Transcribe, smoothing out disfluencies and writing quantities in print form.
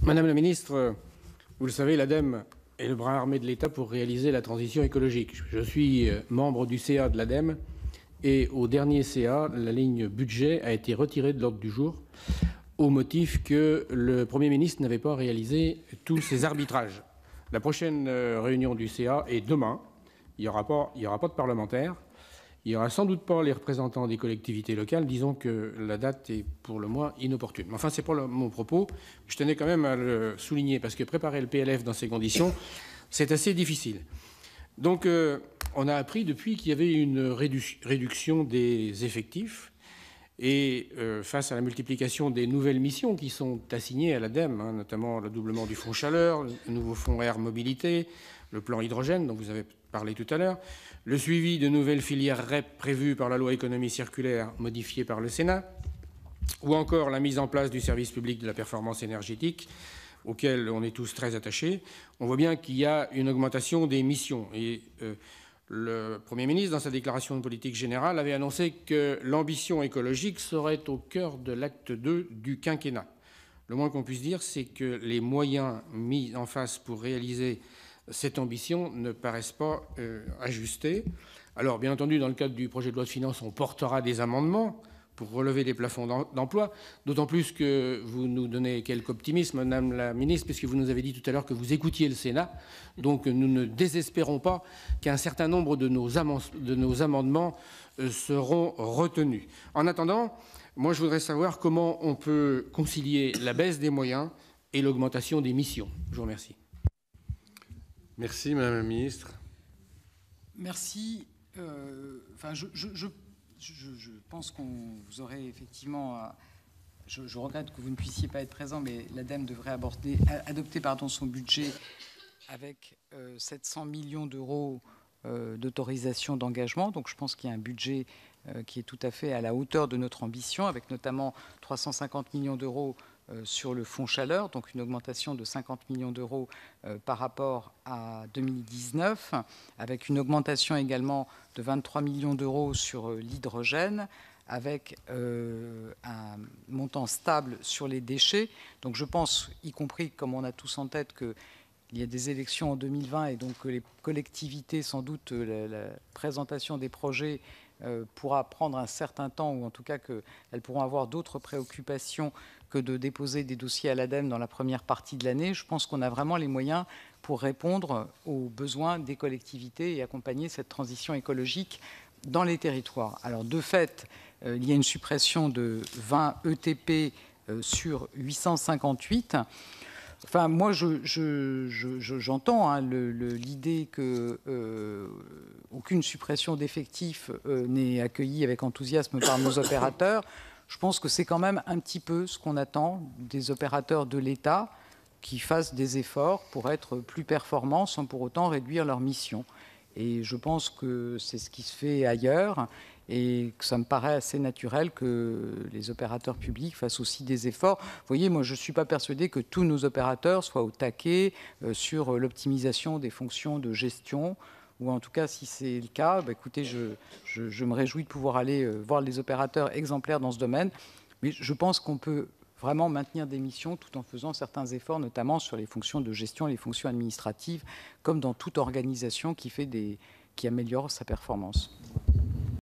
Madame la ministre, vous le savez, l'ADEME est le bras armé de l'État pour réaliser la transition écologique. Je suis membre du CA de l'ADEME et au dernier CA, la ligne budget a été retirée de l'ordre du jour au motif que le Premier ministre n'avait pas réalisé tous ses arbitrages. La prochaine réunion du CA est demain. Il n'y aura pas de parlementaires. Il n'y aura sans doute pas les représentants des collectivités locales. Disons que la date est pour le moins inopportune. Enfin, ce n'est pas mon propos. Je tenais quand même à le souligner parce que préparer le PLF dans ces conditions, c'est assez difficile. Donc, on a appris depuis qu'il y avait une réduction des effectifs. Et face à la multiplication des nouvelles missions qui sont assignées à l'ADEME, notamment le doublement du fonds chaleur, le nouveau fonds Air Mobilité, le plan hydrogène dont vous avez parlé tout à l'heure, le suivi de nouvelles filières REP prévues par la loi économie circulaire modifiée par le Sénat, ou encore la mise en place du service public de la performance énergétique, auquel on est tous très attachés, on voit bien qu'il y a une augmentation des missions. Et le Premier ministre, dans sa déclaration de politique générale, avait annoncé que l'ambition écologique serait au cœur de l'acte 2 du quinquennat. Le moins qu'on puisse dire, c'est que les moyens mis en face pour réaliser cette ambition ne paraissent pas ajustés. Alors, bien entendu, dans le cadre du projet de loi de finances, on portera des amendements pour relever les plafonds d'emploi, d'autant plus que vous nous donnez quelque optimisme, Madame la Ministre, puisque vous nous avez dit tout à l'heure que vous écoutiez le Sénat. Donc nous ne désespérons pas qu'un certain nombre de nos amendements seront retenus. En attendant, moi je voudrais savoir comment on peut concilier la baisse des moyens et l'augmentation des missions. Je vous remercie. Merci, Madame la Ministre. Merci. Je pense qu'on vous aurait effectivement... Je regrette que vous ne puissiez pas être présent, mais l'ADEME devrait adopter son budget avec 700 millions d'euros d'autorisation d'engagement. Donc je pense qu'il y a un budget qui est tout à fait à la hauteur de notre ambition, avec notamment 350 millions d'euros sur le fonds chaleur, donc une augmentation de 50 millions d'euros par rapport à 2019, avec une augmentation également de 23 millions d'euros sur l'hydrogène, avec un montant stable sur les déchets. Donc je pense, y compris comme on a tous en tête qu'il y a des élections en 2020 et donc que les collectivités, sans doute la présentation des projets pourra prendre un certain temps, ou en tout cas qu'elles pourront avoir d'autres préoccupations que de déposer des dossiers à l'ADEME dans la première partie de l'année. Je pense qu'on a vraiment les moyens pour répondre aux besoins des collectivités et accompagner cette transition écologique dans les territoires. Alors de fait, il y a une suppression de 20 ETP sur 858. Enfin, moi, j'entends l'idée qu'aucune suppression d'effectifs n'est accueillie avec enthousiasme par nos opérateurs. Je pense que c'est quand même un petit peu ce qu'on attend des opérateurs de l'État, qui fassent des efforts pour être plus performants sans pour autant réduire leur mission. Et je pense que c'est ce qui se fait ailleurs et que ça me paraît assez naturel que les opérateurs publics fassent aussi des efforts. Vous voyez, moi, je ne suis pas persuadé que tous nos opérateurs soient au taquet sur l'optimisation des fonctions de gestion, ou en tout cas, si c'est le cas, écoutez, je me réjouis de pouvoir aller voir les opérateurs exemplaires dans ce domaine. Mais je pense qu'on peut vraiment maintenir des missions tout en faisant certains efforts, notamment sur les fonctions de gestion, les fonctions administratives, comme dans toute organisation qui améliore sa performance.